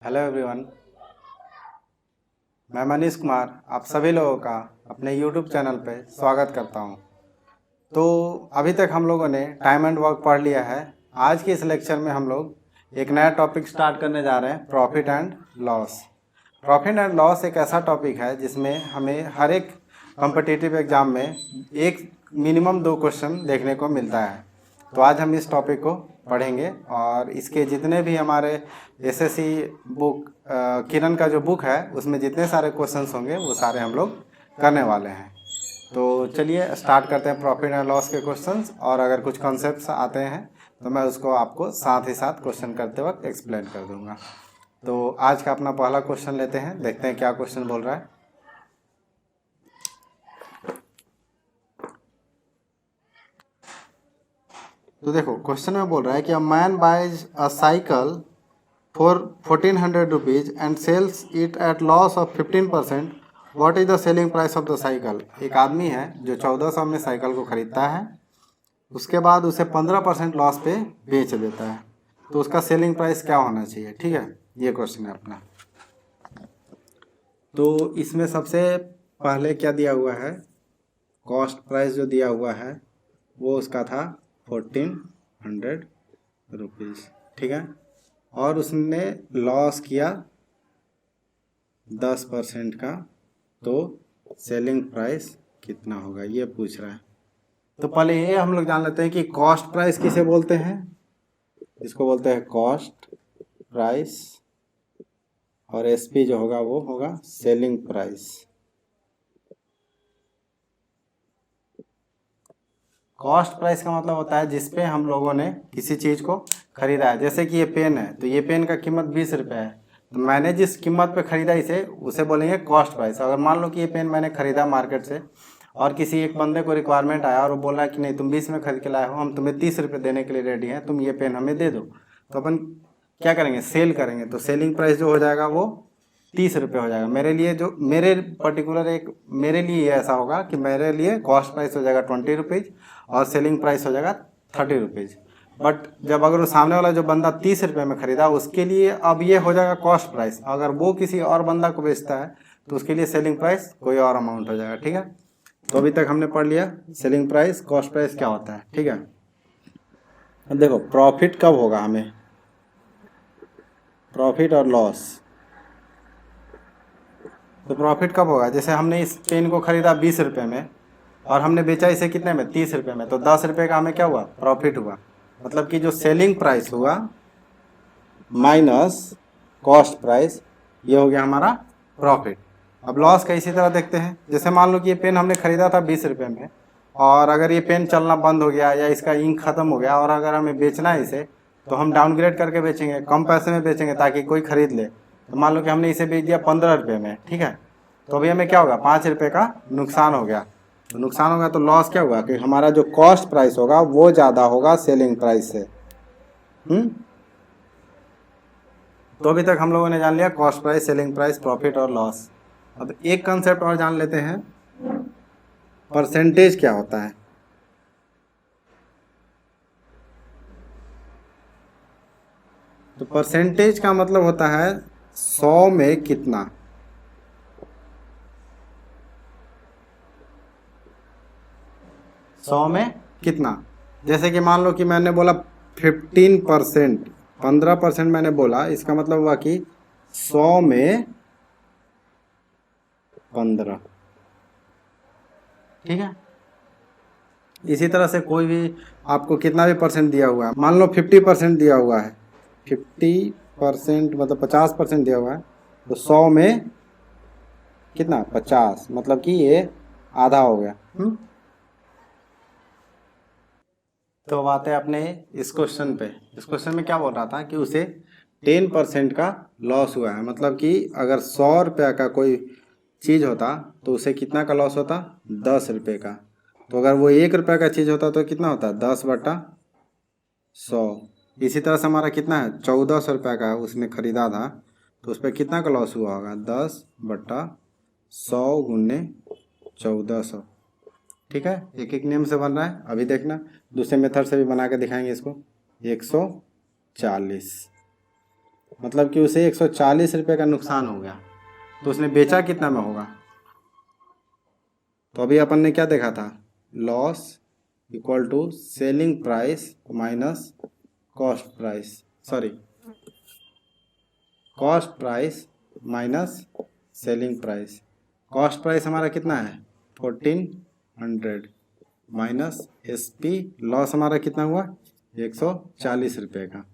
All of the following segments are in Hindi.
हेलो एवरीवन, मैं मनीष कुमार आप सभी लोगों का अपने यूट्यूब चैनल पे स्वागत करता हूं। तो अभी तक हम लोगों ने टाइम एंड वर्क पढ़ लिया है। आज के इस लेक्चर में हम लोग एक नया टॉपिक स्टार्ट करने जा रहे हैं, profit and loss. Profit and loss एक ऐसा टॉपिक है जिसमें हमें हर एक कॉम्पिटिटिव एग्जाम में एक मिनिमम 2 क्वेश्चन देखने को मिलता है। तो आज हम इस टॉपिक को पढ़ेंगे और इसके जितने भी हमारे एसएससी बुक किरण का जो बुक है उसमें जितने सारे क्वेश्चंस होंगे वो सारे हम लोग करने वाले हैं। तो चलिए स्टार्ट करते हैं प्रॉफिट एंड लॉस के क्वेश्चंस, और अगर कुछ कॉन्सेप्ट्स आते हैं तो मैं उसको आपको साथ ही साथ क्वेश्चन करते वक्त एक्सप्लेन कर दूंगा। तो आज का अपना पहला क्वेश्चन लेते हैं, देखते हैं क्या क्वेश्चन बोल रहा है। तो देखो क्वेश्चन में बोल रहा है कि a man buys a cycle for 1400 rupees and sells it at loss of 15%। What is the selling price of the cycle. एक आदमी है जो 1400 में साइकिल को खरीदता है, उसके बाद उसे 15% लॉस पे बेच देता है, तो उसका सेलिंग प्राइस क्या होना चाहिए। ठीक है, ये क्वेश्चन है अपना। तो इसमें सबसे पहले क्या दिया हुआ है, कॉस्ट प्राइस जो दिया हुआ है वो उसका था 1400 रुपीज़। ठीक है, और उसने लॉस किया 10% का, तो सेलिंग प्राइस कितना होगा ये पूछ रहा है। तो पहले ये हम लोग जान लेते हैं कि कॉस्ट प्राइस किसे बोलते हैं। इसको बोलते हैं कॉस्ट प्राइस, और एसपी जो होगा वो होगा सेलिंग प्राइस। कॉस्ट प्राइस का मतलब होता है जिसपे हम लोगों ने किसी चीज़ को खरीदा है। जैसे कि ये पेन है, तो ये पेन का कीमत 20 रुपये है, तो मैंने जिस कीमत पे खरीदा इसे उसे बोलेंगे कॉस्ट प्राइस। अगर मान लो कि ये पेन मैंने खरीदा मार्केट से और किसी एक बंदे को रिक्वायरमेंट आया और वो बोल रहा है कि नहीं तुम 20 में खरीद के लाए हो, हम तुम्हें 30 रुपये देने के लिए रेडी हैं, तुम ये पेन हमें दे दो, तो अपन क्या करेंगे, सेल करेंगे। तो सेलिंग प्राइस जो हो जाएगा वो 30 रुपये हो जाएगा। मेरे लिए जो मेरे पर्टिकुलर एक मेरे लिए ये ऐसा होगा कि मेरे लिए कॉस्ट प्राइस हो जाएगा 20 रुपीज़ और सेलिंग प्राइस हो जाएगा 30 रुपीज़। बट जब अगर वो सामने वाला जो बंदा 30 रुपये में खरीदा उसके लिए अब ये हो जाएगा कॉस्ट प्राइस। अगर वो किसी और बंदा को बेचता है तो उसके लिए सेलिंग प्राइस कोई और अमाउंट हो जाएगा। ठीक है, तो अभी तक हमने पढ़ लिया सेलिंग प्राइस, कॉस्ट प्राइस क्या होता है। ठीक है, अब देखो प्रॉफिट कब होगा, हमें प्रॉफिट और लॉस। तो प्रॉफिट कब होगा, जैसे हमने इस पेन को खरीदा 20 रुपये में और हमने बेचा इसे कितने में, 30 रुपये में, तो 10 रुपये का हमें क्या हुआ, प्रॉफिट हुआ। मतलब कि जो सेलिंग प्राइस हुआ माइनस कॉस्ट प्राइस, ये हो गया हमारा प्रॉफिट। अब लॉस का इसी तरह देखते हैं। जैसे मान लो कि ये पेन हमने खरीदा था 20 रुपये में, और अगर ये पेन चलना बंद हो गया या इसका इंक खत्म हो गया और अगर हमें बेचना है इसे, तो हम डाउनग्रेड करके बेचेंगे, कम पैसे में बेचेंगे ताकि कोई खरीद ले। तो मान लो कि हमने इसे बेच दिया 15 रुपये में, ठीक है, तो अभी हमें क्या होगा, 5 रुपये का नुकसान हो गया। तो नुकसान होगा तो लॉस क्या हुआ कि हमारा जो कॉस्ट प्राइस होगा वो ज़्यादा होगा सेलिंग प्राइस से। तो अभी तक हम लोगों ने जान लिया cost price, selling price, profit और लॉस। अब एक कंसेप्ट और जान लेते हैं, परसेंटेज क्या होता है। तो परसेंटेज का मतलब होता है 100 में कितना। सौ में कितना, जैसे कि मान लो कि मैंने बोला 15%, 15% मैंने बोला, इसका मतलब हुआ कि 100 में 15। ठीक है, इसी तरह से कोई भी आपको कितना भी परसेंट दिया हुआ है, मान लो 50% दिया हुआ है, 50% मतलब 50% दिया हुआ है, तो 100 में कितना, 50, मतलब कि ये आधा हो गया। तो अब आते हैं अपने इस क्वेश्चन पे। इस क्वेश्चन में क्या बोल रहा था कि उसे 10% का लॉस हुआ है। मतलब कि अगर 100 रुपये का कोई चीज़ होता तो उसे कितना का लॉस होता, 10 रुपये का। तो अगर वो 1 रुपये का चीज़ होता तो कितना होता, 10/100। इसी तरह से हमारा कितना है, 1400 रुपये का उसने ख़रीदा था, तो उस पर कितना का लॉस हुआ होगा, 10/100 गुने 1400। ठीक है, एक एक नियम से बन रहा है। अभी देखना दूसरे मेथड से भी बना के दिखाएंगे इसको, 140। मतलब कि उसे 140 रुपये का नुकसान हो गया, तो उसने बेचा कितना में होगा। तो अभी अपन ने क्या देखा था, loss equal to selling price minus cost price, sorry cost price minus selling price. Cost price हमारा कितना है 1400 माइनस SP, लॉस हमारा कितना हुआ 140 रुपये का।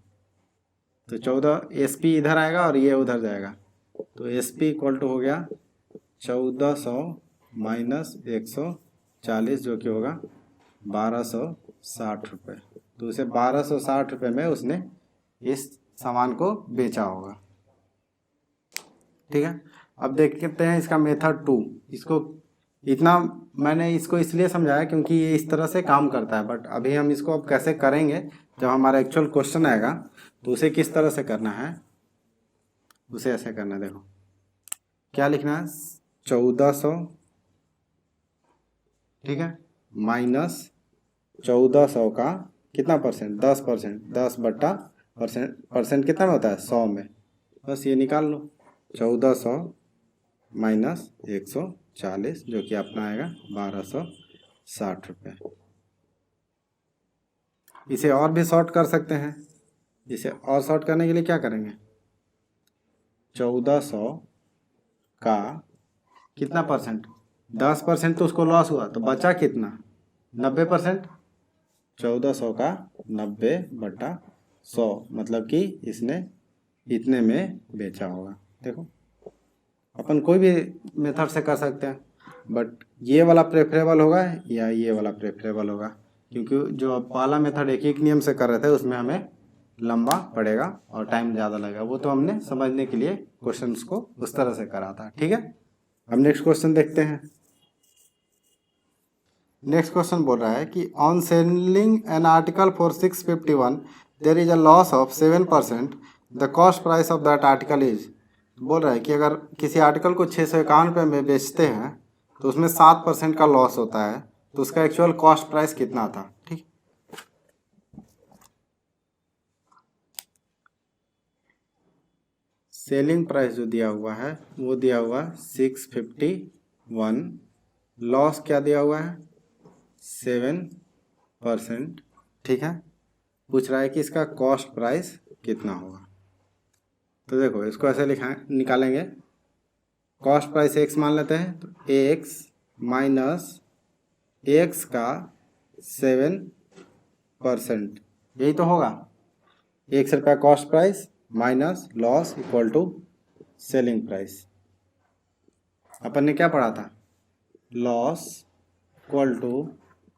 तो 14 SP इधर आएगा और ये उधर जाएगा, तो SP इक्वल टू हो गया 1400 माइनस 140 जो कि होगा 1260 रुपये। तो उसे 1260 रुपये में उसने इस सामान को बेचा होगा। ठीक है, अब देखते हैं इसका मेथड 2। इसको इतना मैंने इसको इसलिए समझाया क्योंकि ये इस तरह से काम करता है, बट अभी हम इसको अब कैसे करेंगे, जब हमारा एक्चुअल क्वेश्चन आएगा तो उसे किस तरह से करना है, उसे ऐसे करना है। देखो क्या लिखना है 1400, ठीक है, माइनस 1400 का कितना परसेंट 10%, 10 बट्टा परसेंट कितना में होता है 100 में, बस ये निकाल लो 1400 माइनस 140 जो कि अपना आएगा 1260 रुपये। इसे और भी शॉर्ट कर सकते हैं। इसे और शॉर्ट करने के लिए क्या करेंगे, 1400 का कितना परसेंट 10% तो उसको लॉस हुआ, तो बचा कितना 90%। 1400 का 90 बटा 100 मतलब कि इसने इतने में बेचा होगा। देखो अपन कोई भी मेथड से कर सकते हैं, बट ये वाला प्रेफरेबल होगा या ये वाला प्रेफरेबल होगा, क्योंकि जो पहला मेथड एक एक नियम से कर रहे थे उसमें हमें लंबा पड़ेगा और टाइम ज़्यादा लगेगा। वो तो हमने समझने के लिए क्वेश्चंस को उस तरह से करा था। ठीक है, अब नेक्स्ट क्वेश्चन देखते हैं। नेक्स्ट क्वेश्चन बोल रहा है कि on selling an article for 651 there is a loss of 7%, the cost price of that article is. बोल रहा है कि अगर किसी आर्टिकल को 651 रुपये में बेचते हैं तो उसमें 7% का लॉस होता है, तो उसका एक्चुअल कॉस्ट प्राइस कितना था। ठीक, सेलिंग प्राइस जो दिया हुआ है वो दिया हुआ 651, लॉस क्या दिया हुआ है 7%। ठीक है, पूछ रहा है कि इसका कॉस्ट प्राइस कितना होगा। तो देखो इसको ऐसे निकालेंगे, कॉस्ट प्राइस x मान लेते हैं, तो x माइनस x का 7%, यही तो होगा। 1 रुपया cost price minus loss equal to selling price. अपन ने क्या पढ़ा था, loss equal to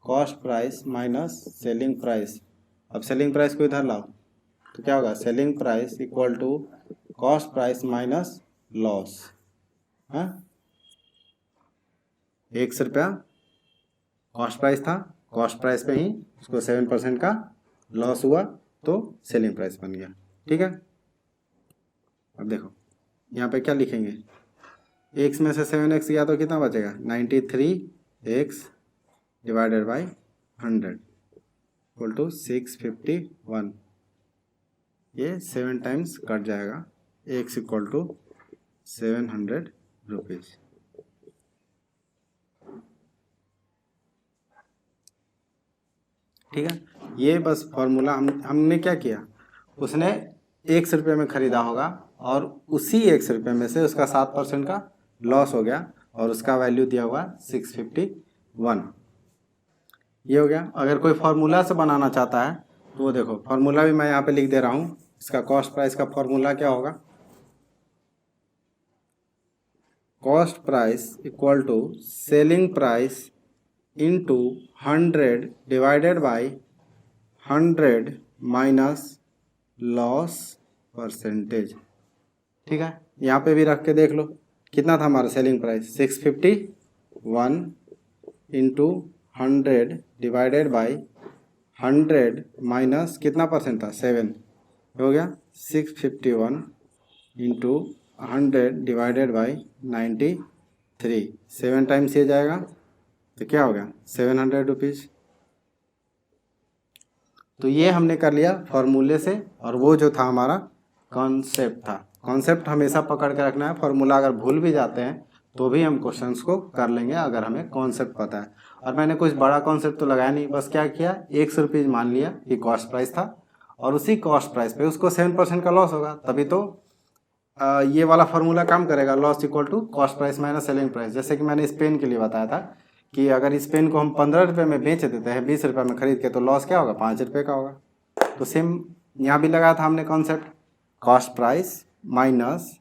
cost price minus selling price. अब सेलिंग प्राइस को इधर लाओ तो क्या होगा, selling price equal to cost price minus loss. हाँ, 1 रुपया कॉस्ट प्राइस था, कॉस्ट प्राइस पे ही उसको 7% का लॉस हुआ तो सेलिंग प्राइस बन गया। ठीक है, अब देखो यहाँ पे क्या लिखेंगे, x में से 7x गया तो कितना बचेगा 93x divided by 100 equal to 651। ये 7 टाइम्स कट जाएगा, x इक्वल टू 700 रुपीज़। ठीक है, ये बस फॉर्मूला हमने क्या किया, उसने 1 रुपये में ख़रीदा होगा और उसी 1 रुपये में से उसका 7% का लॉस हो गया और उसका वैल्यू दिया हुआ 651। ये हो गया। अगर कोई फार्मूला से बनाना चाहता है तो वो देखो फार्मूला भी मैं यहाँ पे लिख दे रहा हूँ। इसका कॉस्ट प्राइस का फार्मूला क्या होगा, cost price equal to selling price into 100 divided by 100 minus loss percentage. ठीक है, यहाँ पे भी रख के देख लो कितना था हमारा selling price 651 into 100 divided by 100 minus कितना परसेंट था 7, हो गया 651 इंटू 100 डिवाइडेड बाई 93। 7 टाइम्स ये जाएगा तो क्या हो गया 700 रुपीज़। तो ये हमने कर लिया फॉर्मूले से, और वो जो था हमारा कॉन्सेप्ट था। कॉन्सेप्ट हमेशा पकड़ के रखना है, फॉर्मूला अगर भूल भी जाते हैं तो भी हम क्वेश्चंस को कर लेंगे अगर हमें कॉन्सेप्ट पता है। और मैंने कुछ बड़ा कॉन्सेप्ट तो लगाया नहीं, बस क्या किया, 100 रुपीज़ मान लिया कि कॉस्ट प्राइस था और उसी कॉस्ट प्राइस पे उसको 7% का लॉस होगा, तभी तो ये वाला फार्मूला काम करेगा, loss equal to cost price minus selling price. जैसे कि मैंने इस पेन के लिए बताया था कि अगर इस पेन को हम 15 रुपये में बेच देते हैं 20 रुपये में खरीद के, तो लॉस क्या होगा, 5 रुपये का होगा। तो सेम यहाँ भी लगाया था हमने कॉन्सेप्ट, कॉस्ट प्राइस माइनस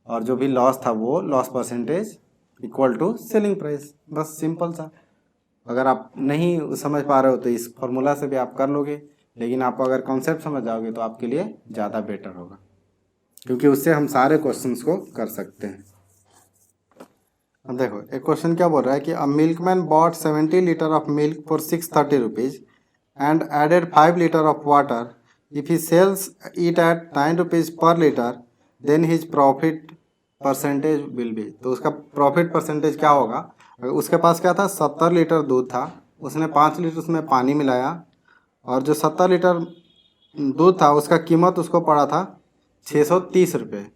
और जो भी लॉस था वो loss percentage equal to selling price, बस सिंपल सा। अगर आप नहीं समझ पा रहे हो तो इस फॉर्मूला से भी आप कर लोगे, लेकिन आप अगर कॉन्सेप्ट समझ जाओगे तो आपके लिए ज़्यादा बेटर होगा, क्योंकि उससे हम सारे क्वेश्चंस को कर सकते हैं। अब देखो एक क्वेश्चन क्या बोल रहा है कि a milkman bought 70 litre of milk for 630 rupees and added 5 litre of water. If he sells it at 9 rupees per litre then his profit percentage will be. तो उसका प्रॉफिट परसेंटेज क्या होगा। उसके पास क्या था, 70 लीटर दूध था, उसने 5 लीटर उसमें पानी मिलाया और जो 70 लीटर दूध था उसका कीमत उसको पड़ा था 630 रुपये।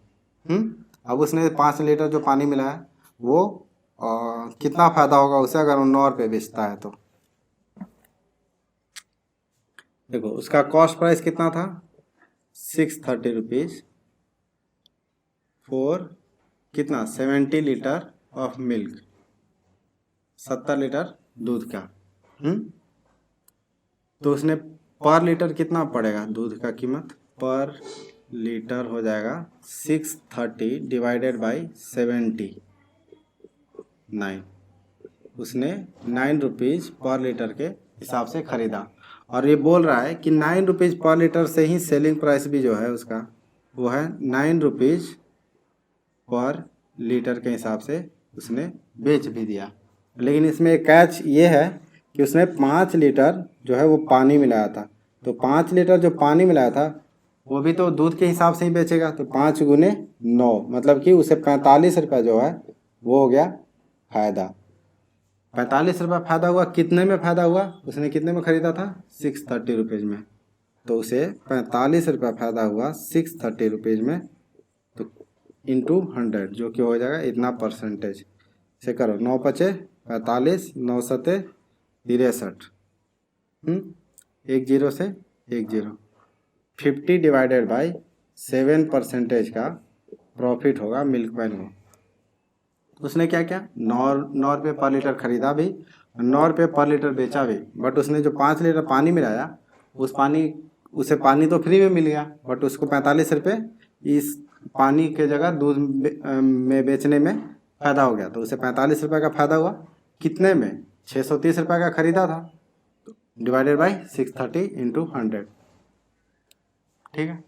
अब उसने 5 लीटर जो पानी मिलाया वो कितना फ़ायदा होगा उसे अगर वो 9 रुपये बेचता है। तो देखो उसका कॉस्ट प्राइस कितना था, 630 रुपीज़ फॉर कितना, 70 लीटर ऑफ मिल्क, 70 लीटर दूध का। तो उसने पर लीटर कितना पड़ेगा दूध का कीमत, पर लीटर हो जाएगा 630 डिवाइडेड बाई 79। उसने 9 रुपीज़ पर लीटर के हिसाब से ख़रीदा और ये बोल रहा है कि 9 रुपीज़ पर लीटर से ही सेलिंग प्राइस भी जो है उसका वो है 9 रुपीज़ पर लीटर के हिसाब से उसने बेच भी दिया। लेकिन इसमें एक कैच ये है कि उसने 5 लीटर जो है वो पानी मिलाया था। तो 5 लीटर जो पानी मिलाया था वो भी तो दूध के हिसाब से ही बेचेगा, तो 5 गुने 9 मतलब कि उसे 45 रुपये जो है वो हो गया फ़ायदा। 45 रुपये फ़ायदा हुआ। कितने में फ़ायदा हुआ, उसने कितने में ख़रीदा था, 630 रुपीज़ में, तो उसे 45 रुपये फ़ायदा हुआ 630 रुपीज़ में। तो इंटू 100 जो कि हो जाएगा इतना परसेंटेज से करो, 9 पचे 45, 9 सते 63, 1 0 से 1 0, 50 डिवाइडेड बाई 7 परसेंटेज का प्रॉफिट होगा मिल्कमैन को। उसने क्या किया, 9 रुपये पर लीटर खरीदा भी, 9 रुपये पर लीटर बेचा भी, बट उसने जो 5 लीटर पानी मिलाया उसे पानी तो फ्री में मिल गया, बट उसको 45 रुपये इस पानी के जगह दूध में बेचने में फ़ायदा हो गया। तो उसे 45 रुपये का फ़ायदा हुआ, कितने में, 630 रुपये का ख़रीदा था, डिवाइडेड बाई 630 इंटू 100। ठीक है।